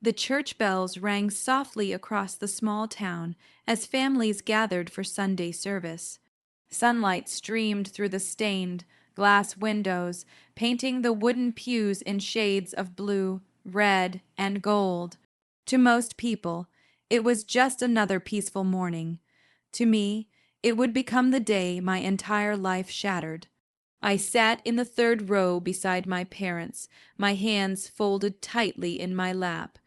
The church bells rang softly across the small town as families gathered for Sunday service. Sunlight streamed through the stained glass windows, painting the wooden pews in shades of blue, red, and gold. To most people, it was just another peaceful morning. To me, it would become the day my entire life shattered. I sat in the third row beside my parents, my hands folded tightly in my lap.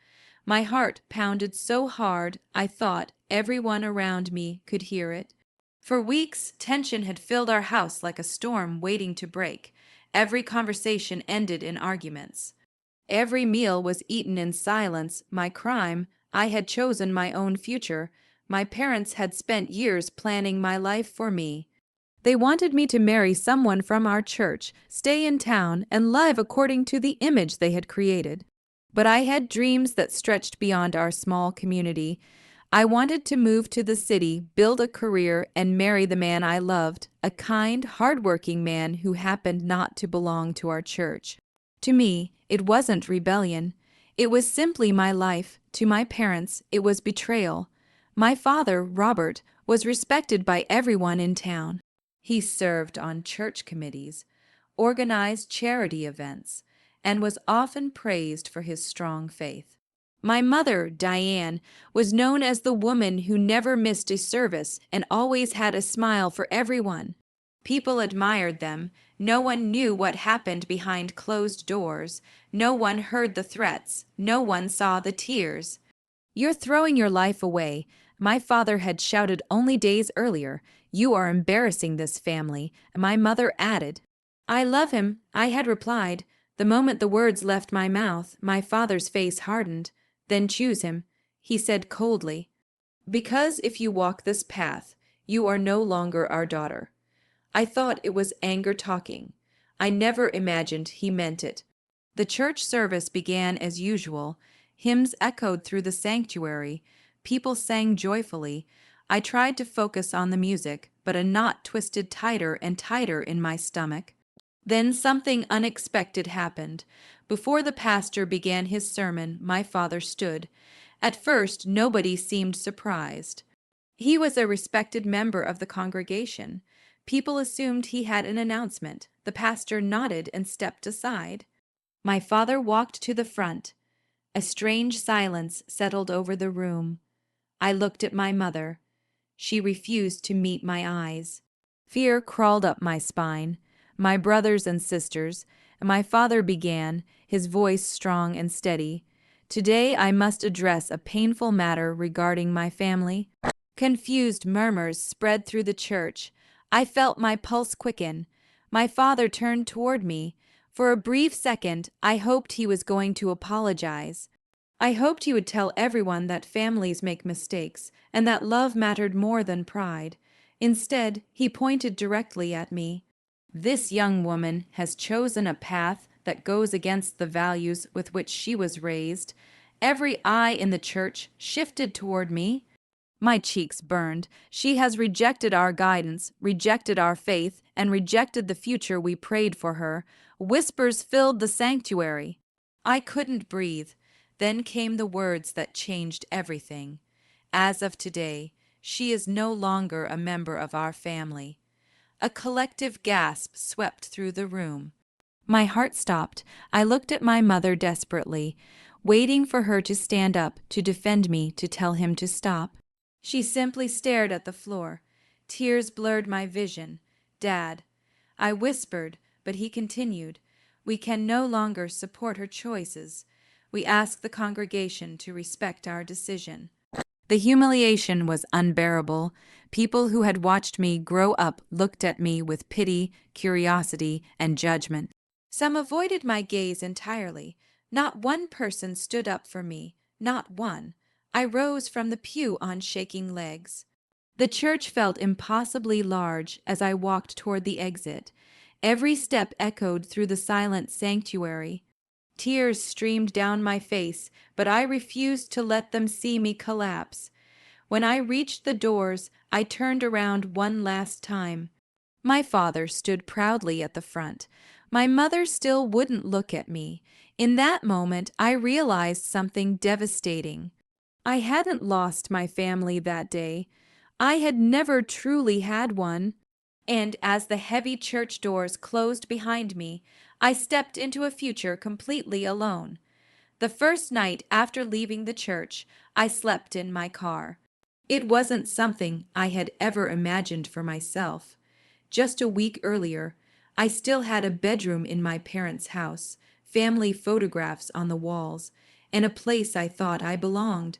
My heart pounded so hard I thought everyone around me could hear it. For weeks, tension had filled our house like a storm waiting to break. Every conversation ended in arguments. Every meal was eaten in silence. My crime, I had chosen my own future. My parents had spent years planning my life for me. They wanted me to marry someone from our church, stay in town, and live according to the image they had created. But I had dreams that stretched beyond our small community. I wanted to move to the city, build a career, and marry the man I loved, a kind, hardworking man who happened not to belong to our church. To me, it wasn't rebellion. It was simply my life. To my parents, it was betrayal. My father, Robert, was respected by everyone in town. He served on church committees, organized charity events, and was often praised for his strong faith. My mother, Diane, was known as the woman who never missed a service and always had a smile for everyone. People admired them. No one knew what happened behind closed doors. No one heard the threats. No one saw the tears. "You're throwing your life away," my father had shouted only days earlier. "You are embarrassing this family," my mother added. "I love him," I had replied. The moment the words left my mouth, my father's face hardened. "Then choose him," he said coldly. "Because if you walk this path, you are no longer our daughter." I thought it was anger talking. I never imagined he meant it. The church service began as usual. Hymns echoed through the sanctuary. People sang joyfully. I tried to focus on the music, but a knot twisted tighter and tighter in my stomach. Then something unexpected happened. Before the pastor began his sermon, my father stood. At first, nobody seemed surprised. He was a respected member of the congregation. People assumed he had an announcement. The pastor nodded and stepped aside. My father walked to the front. A strange silence settled over the room. I looked at my mother. She refused to meet my eyes. Fear crawled up my spine. My brothers and sisters, and my father began, his voice strong and steady. "Today I must address a painful matter regarding my family." Confused murmurs spread through the church. I felt my pulse quicken. My father turned toward me. For a brief second, I hoped he was going to apologize. I hoped he would tell everyone that families make mistakes and that love mattered more than pride. Instead, he pointed directly at me. "This young woman has chosen a path that goes against the values with which she was raised." Every eye in the church shifted toward me. My cheeks burned. "She has rejected our guidance, rejected our faith, and rejected the future we prayed for her." Whispers filled the sanctuary. I couldn't breathe. Then came the words that changed everything. "As of today, she is no longer a member of our family." A collective gasp swept through the room. My heart stopped. I looked at my mother desperately, waiting for her to stand up, to defend me, to tell him to stop. She simply stared at the floor. Tears blurred my vision. "Dad," I whispered, but he continued, "We can no longer support her choices. We ask the congregation to respect our decision." The humiliation was unbearable. People who had watched me grow up looked at me with pity, curiosity, and judgment. Some avoided my gaze entirely. Not one person stood up for me, not one. I rose from the pew on shaking legs. The church felt impossibly large as I walked toward the exit. Every step echoed through the silent sanctuary. Tears streamed down my face, but I refused to let them see me collapse. When I reached the doors, I turned around one last time. My father stood proudly at the front. My mother still wouldn't look at me. In that moment, I realized something devastating. I hadn't lost my family that day. I had never truly had one. And as the heavy church doors closed behind me, I stepped into a future completely alone. The first night after leaving the church, I slept in my car. It wasn't something I had ever imagined for myself. Just a week earlier, I still had a bedroom in my parents' house, family photographs on the walls, and a place I thought I belonged.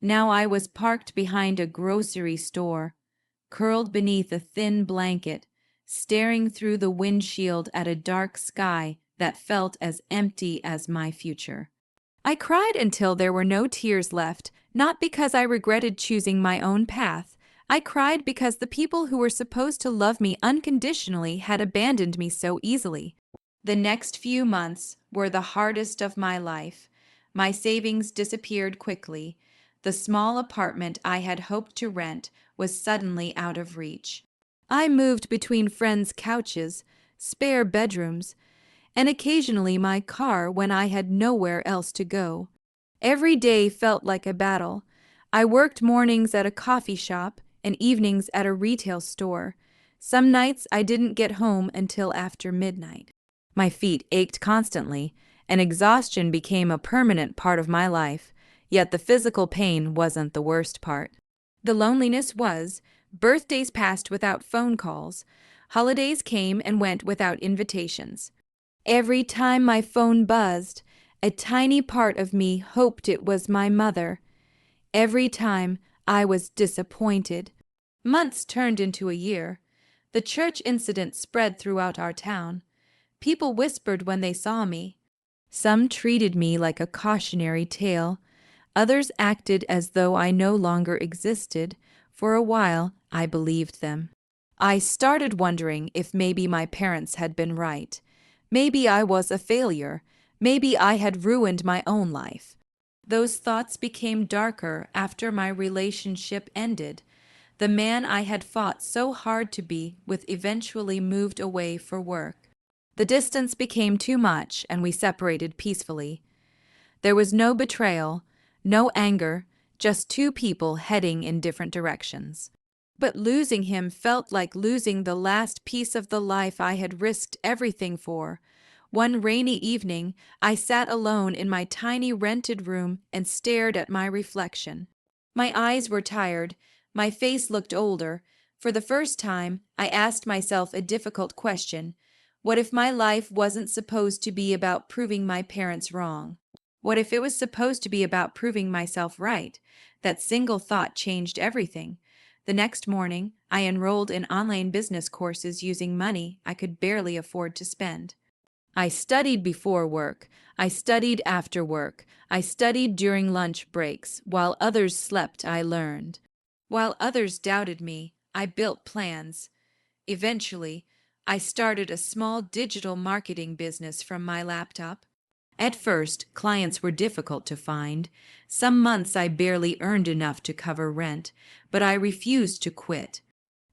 Now I was parked behind a grocery store, curled beneath a thin blanket, staring through the windshield at a dark sky that felt as empty as my future. I cried until there were no tears left, not because I regretted choosing my own path. I cried because the people who were supposed to love me unconditionally had abandoned me so easily. The next few months were the hardest of my life. My savings disappeared quickly. The small apartment I had hoped to rent was suddenly out of reach. I moved between friends' couches, spare bedrooms, and occasionally my car when I had nowhere else to go. Every day felt like a battle. I worked mornings at a coffee shop and evenings at a retail store. Some nights I didn't get home until after midnight. My feet ached constantly, and exhaustion became a permanent part of my life, yet the physical pain wasn't the worst part. The loneliness was. Birthdays passed without phone calls. Holidays came and went without invitations. Every time my phone buzzed, a tiny part of me hoped it was my mother. Every time I was disappointed. Months turned into a year. The church incident spread throughout our town. People whispered when they saw me. Some treated me like a cautionary tale. Others acted as though I no longer existed. For a while, I believed them. I started wondering if maybe my parents had been right. Maybe I was a failure. Maybe I had ruined my own life. Those thoughts became darker after my relationship ended. The man I had fought so hard to be with eventually moved away for work. The distance became too much, and we separated peacefully. There was no betrayal, no anger, just two people heading in different directions. But losing him felt like losing the last piece of the life I had risked everything for. One rainy evening, I sat alone in my tiny rented room and stared at my reflection. My eyes were tired, my face looked older. For the first time, I asked myself a difficult question. What if my life wasn't supposed to be about proving my parents wrong? What if it was supposed to be about proving myself right? That single thought changed everything. The next morning, I enrolled in online business courses using money I could barely afford to spend. I studied before work. I studied after work. I studied during lunch breaks. While others slept, I learned. While others doubted me, I built plans. Eventually, I started a small digital marketing business from my laptop. At first, clients were difficult to find. Some months I barely earned enough to cover rent, but I refused to quit.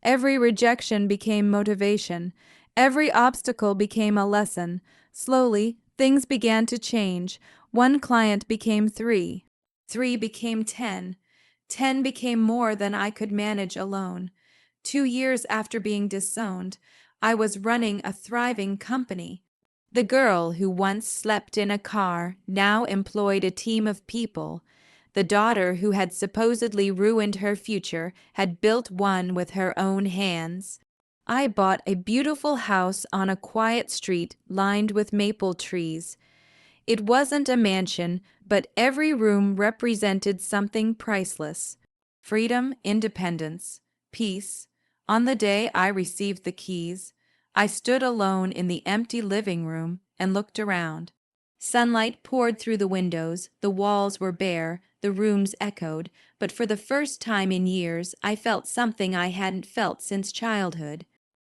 Every rejection became motivation. Every obstacle became a lesson. Slowly, things began to change. One client became 3. 3 became 10. 10 became more than I could manage alone. 2 years after being disowned, I was running a thriving company. The girl who once slept in a car now employed a team of people. The daughter who had supposedly ruined her future had built one with her own hands. I bought a beautiful house on a quiet street lined with maple trees. It wasn't a mansion, but every room represented something priceless. Freedom, independence, peace. On the day I received the keys, I stood alone in the empty living room and looked around. Sunlight poured through the windows, the walls were bare, the rooms echoed, but for the first time in years I felt something I hadn't felt since childhood.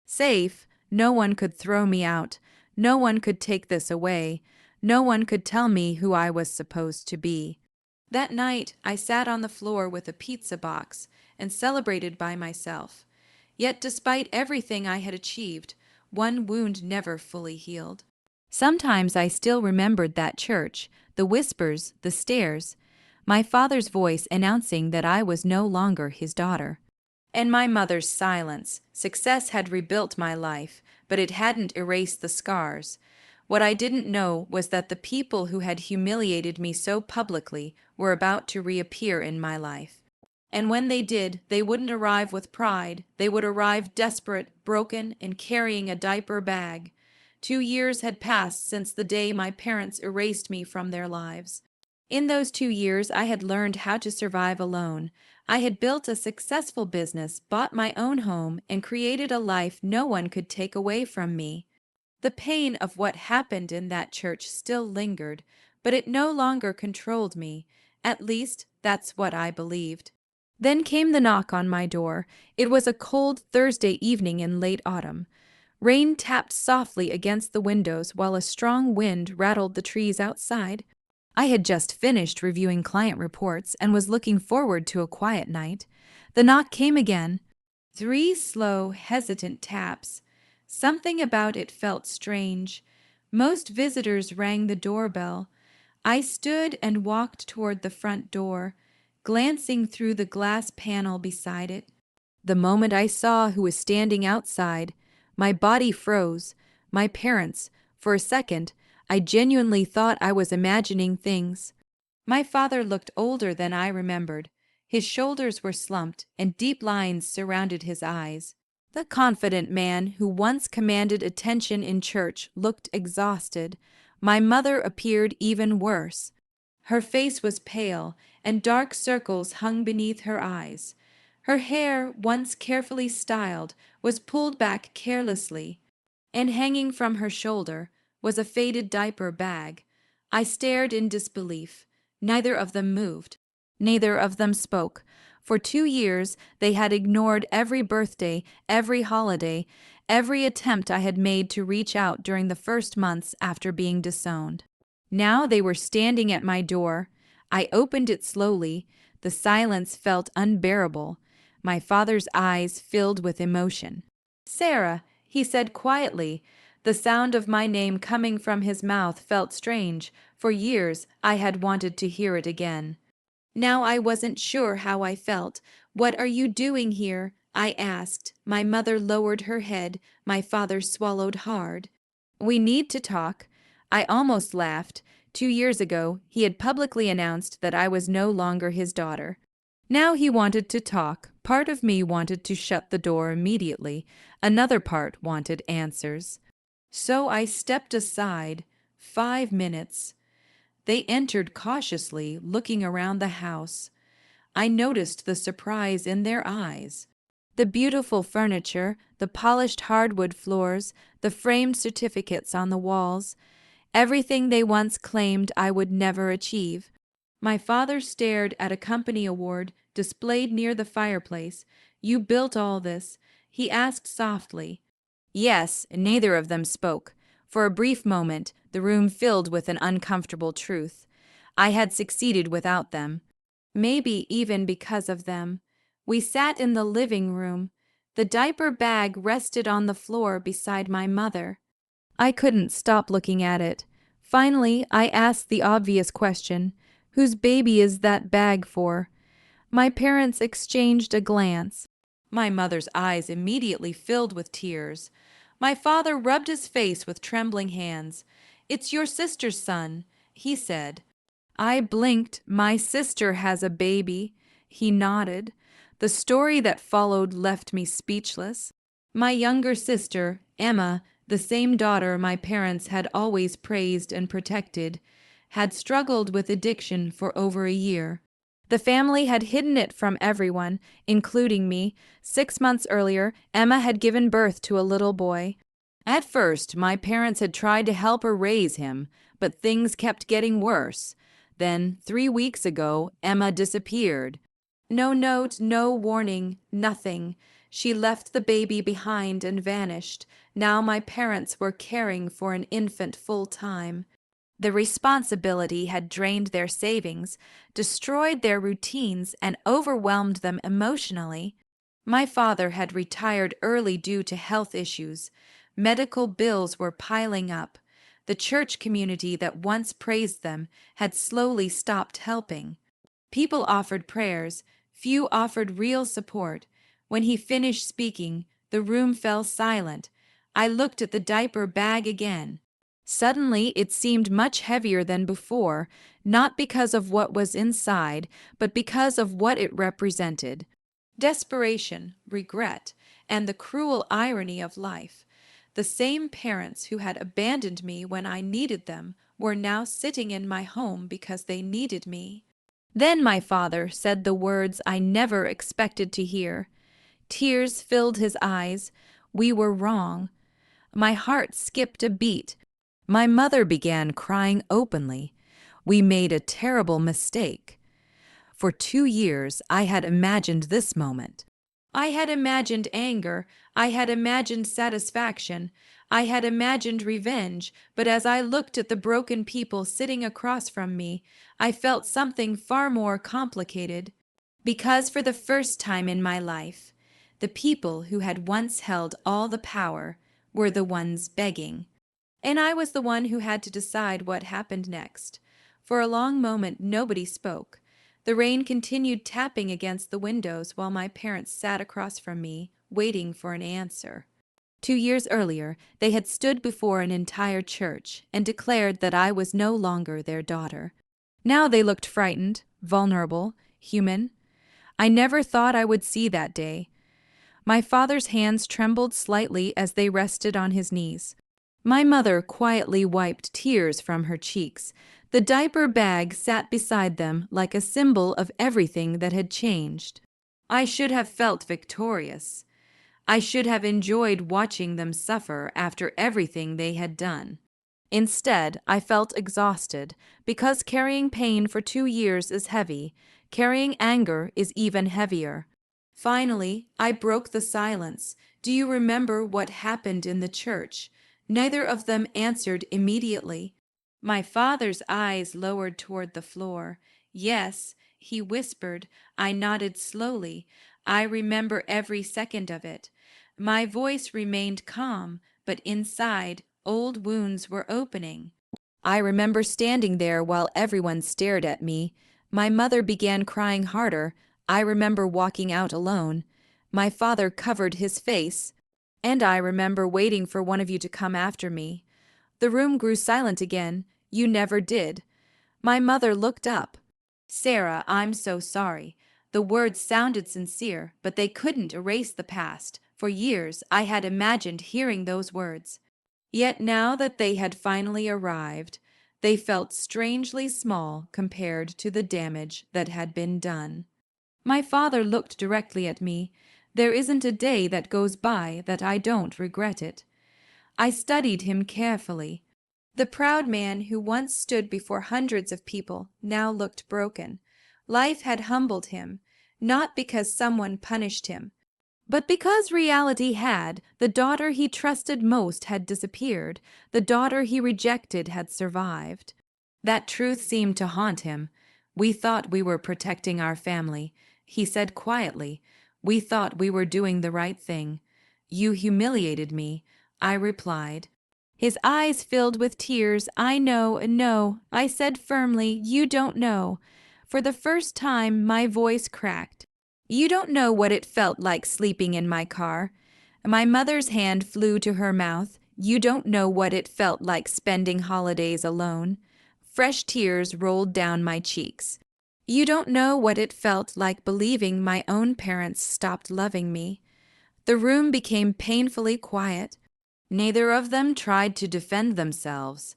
Safe, no one could throw me out, no one could take this away, no one could tell me who I was supposed to be. That night I sat on the floor with a pizza box and celebrated by myself. Yet despite everything I had achieved, one wound never fully healed. Sometimes I still remembered that church, the whispers, the stares, my father's voice announcing that I was no longer his daughter. And my mother's silence. Success had rebuilt my life, but it hadn't erased the scars. What I didn't know was that the people who had humiliated me so publicly were about to reappear in my life. And when they did, they wouldn't arrive with pride. They would arrive desperate, broken, and carrying a diaper bag. 2 years had passed since the day my parents erased me from their lives. In those 2 years, I had learned how to survive alone. I had built a successful business, bought my own home, and created a life no one could take away from me. The pain of what happened in that church still lingered, but it no longer controlled me. At least, that's what I believed. Then came the knock on my door. It was a cold Thursday evening in late autumn. Rain tapped softly against the windows while a strong wind rattled the trees outside. I had just finished reviewing client reports and was looking forward to a quiet night. The knock came again. 3 slow, hesitant taps. Something about it felt strange. Most visitors rang the doorbell. I stood and walked toward the front door, glancing through the glass panel beside it. The moment I saw who was standing outside, my body froze. My parents. For a second, I genuinely thought I was imagining things. My father looked older than I remembered. His shoulders were slumped, and deep lines surrounded his eyes. The confident man who once commanded attention in church looked exhausted. My mother appeared even worse. Her face was pale, and dark circles hung beneath her eyes. Her hair, once carefully styled, was pulled back carelessly, and hanging from her shoulder was a faded diaper bag. I stared in disbelief. Neither of them moved. Neither of them spoke. For 2 years they had ignored every birthday, every holiday, every attempt I had made to reach out during the first months after being disowned. Now they were standing at my door. I opened it slowly. The silence felt unbearable. My father's eyes filled with emotion. "Sarah," he said quietly. The sound of my name coming from his mouth felt strange. For years I had wanted to hear it again. Now I wasn't sure how I felt. "What are you doing here?" I asked. My mother lowered her head. My father swallowed hard. "We need to talk." I almost laughed. 2 years ago, he had publicly announced that I was no longer his daughter. Now he wanted to talk. Part of me wanted to shut the door immediately. Another part wanted answers. So I stepped aside. 5 minutes. They entered cautiously, looking around the house. I noticed the surprise in their eyes. The beautiful furniture, the polished hardwood floors, the framed certificates on the walls, everything they once claimed I would never achieve. My father stared at a company award displayed near the fireplace. "You built all this?" he asked softly. Yes, neither of them spoke. For a brief moment, the room filled with an uncomfortable truth. I had succeeded without them. Maybe even because of them. We sat in the living room. The diaper bag rested on the floor beside my mother. I couldn't stop looking at it. Finally, I asked the obvious question, "Whose baby is that bag for?" My parents exchanged a glance. My mother's eyes immediately filled with tears. My father rubbed his face with trembling hands. "It's your sister's son," he said. I blinked. "My sister has a baby." He nodded. The story that followed left me speechless. My younger sister, Emma, the same daughter my parents had always praised and protected, had struggled with addiction for over a year. The family had hidden it from everyone, including me. 6 months earlier, Emma had given birth to a little boy. At first, my parents had tried to help her raise him, but things kept getting worse. Then, 3 weeks ago, Emma disappeared. No note, no warning, nothing. She left the baby behind and vanished. Now my parents were caring for an infant full-time. The responsibility had drained their savings, destroyed their routines, and overwhelmed them emotionally. My father had retired early due to health issues. Medical bills were piling up. The church community that once praised them had slowly stopped helping. People offered prayers, few offered real support. When he finished speaking, the room fell silent. I looked at the diaper bag again. Suddenly, it seemed much heavier than before, not because of what was inside, but because of what it represented. Desperation, regret, and the cruel irony of life. The same parents who had abandoned me when I needed them were now sitting in my home because they needed me. Then my father said the words I never expected to hear. Tears filled his eyes. We were wrong. My heart skipped a beat. My mother began crying openly. We made a terrible mistake. For 2 years, I had imagined this moment. I had imagined anger. I had imagined satisfaction. I had imagined revenge. But as I looked at the broken people sitting across from me, I felt something far more complicated. Because for the first time in my life, the people who had once held all the power were the ones begging. And I was the one who had to decide what happened next. For a long moment, nobody spoke. The rain continued tapping against the windows while my parents sat across from me, waiting for an answer. 2 years earlier, they had stood before an entire church and declared that I was no longer their daughter. Now they looked frightened, vulnerable, human. I never thought I would see that day. My father's hands trembled slightly as they rested on his knees. My mother quietly wiped tears from her cheeks. The diaper bag sat beside them like a symbol of everything that had changed. I should have felt victorious. I should have enjoyed watching them suffer after everything they had done. Instead, I felt exhausted, because carrying pain for 2 years is heavy. Carrying anger is even heavier. Finally, I broke the silence. Do you remember what happened in the church? Neither of them answered immediately. My father's eyes lowered toward the floor. Yes, he whispered. I nodded slowly. I remember every second of it. My voice remained calm, but inside, old wounds were opening. I remember standing there while everyone stared at me. My mother began crying harder. I remember walking out alone. My father covered his face. And I remember waiting for one of you to come after me. The room grew silent again. You never did. My mother looked up. Sarah, I'm so sorry. The words sounded sincere, but they couldn't erase the past. For years, I had imagined hearing those words. Yet now that they had finally arrived, they felt strangely small compared to the damage that had been done. My father looked directly at me. There isn't a day that goes by that I don't regret it. I studied him carefully. The proud man who once stood before hundreds of people now looked broken. Life had humbled him, not because someone punished him, but because reality had. The daughter he trusted most had disappeared. The daughter he rejected had survived. That truth seemed to haunt him. We thought we were protecting our family, he said quietly. We thought we were doing the right thing. You humiliated me, I replied. His eyes filled with tears. I know, no, I said firmly, you don't know. For the first time, my voice cracked. You don't know what it felt like sleeping in my car. My mother's hand flew to her mouth. You don't know what it felt like spending holidays alone. Fresh tears rolled down my cheeks. You don't know what it felt like believing my own parents stopped loving me. The room became painfully quiet. Neither of them tried to defend themselves.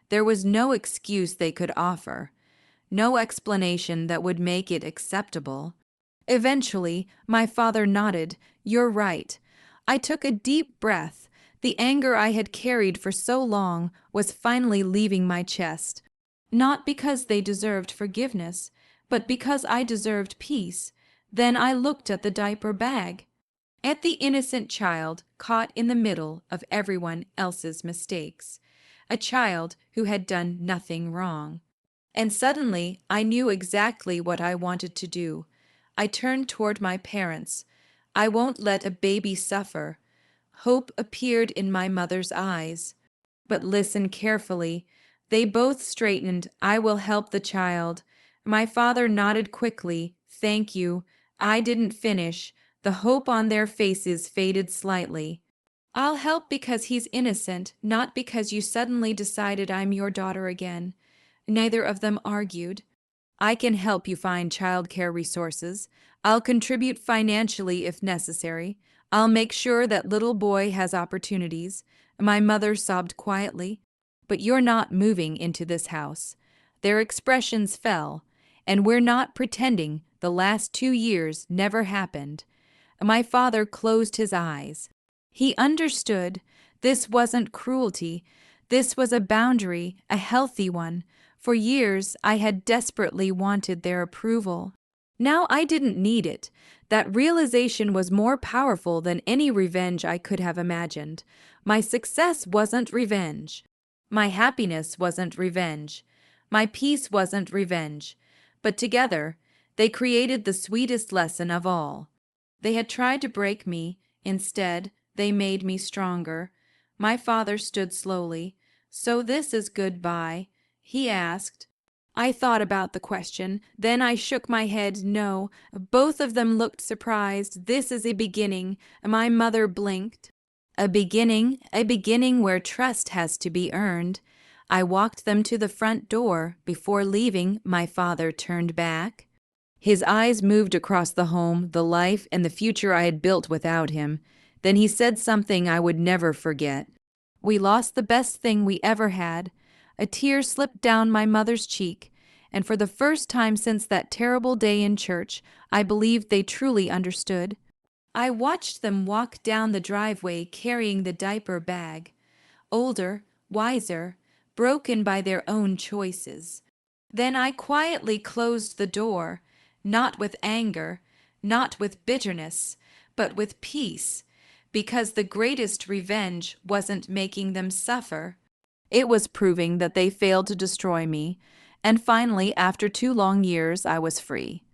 There was no excuse they could offer, no explanation that would make it acceptable. Eventually, my father nodded. You're right. I took a deep breath. The anger I had carried for so long was finally leaving my chest. Not because they deserved forgiveness, but because I deserved peace. Then I looked at the diaper bag, at the innocent child caught in the middle of everyone else's mistakes, a child who had done nothing wrong. And suddenly I knew exactly what I wanted to do. I turned toward my parents. I won't let a baby suffer. Hope appeared in my mother's eyes. but listen carefully. They both straightened. I will help the child. My father nodded quickly. Thank you. I didn't finish. The hope on their faces faded slightly. I'll help because he's innocent, not because you suddenly decided I'm your daughter again. Neither of them argued. I can help you find childcare resources. I'll contribute financially if necessary. I'll make sure that little boy has opportunities. My mother sobbed quietly. But you're not moving into this house. Their expressions fell, and we're not pretending the last 2 years never happened. My father closed his eyes. He understood this wasn't cruelty. This was a boundary, a healthy one. For years, I had desperately wanted their approval. Now I didn't need it. That realization was more powerful than any revenge I could have imagined. My success wasn't revenge. My happiness wasn't revenge. My peace wasn't revenge. But together, they created the sweetest lesson of all. They had tried to break me. Instead, they made me stronger. My father stood slowly. So this is goodbye, he asked. I thought about the question. Then I shook my head no. Both of them looked surprised. This is a beginning. My mother blinked. A beginning where trust has to be earned. I walked them to the front door. Before leaving, my father turned back. His eyes moved across the home, the life, and the future I had built without him. Then he said something I would never forget. We lost the best thing we ever had. A tear slipped down my mother's cheek, and for the first time since that terrible day in church, I believed they truly understood. I watched them walk down the driveway carrying the diaper bag, older, wiser, broken by their own choices. Then I quietly closed the door, not with anger, not with bitterness, but with peace, because the greatest revenge wasn't making them suffer. It was proving that they failed to destroy me, and finally, after 2 long years, I was free.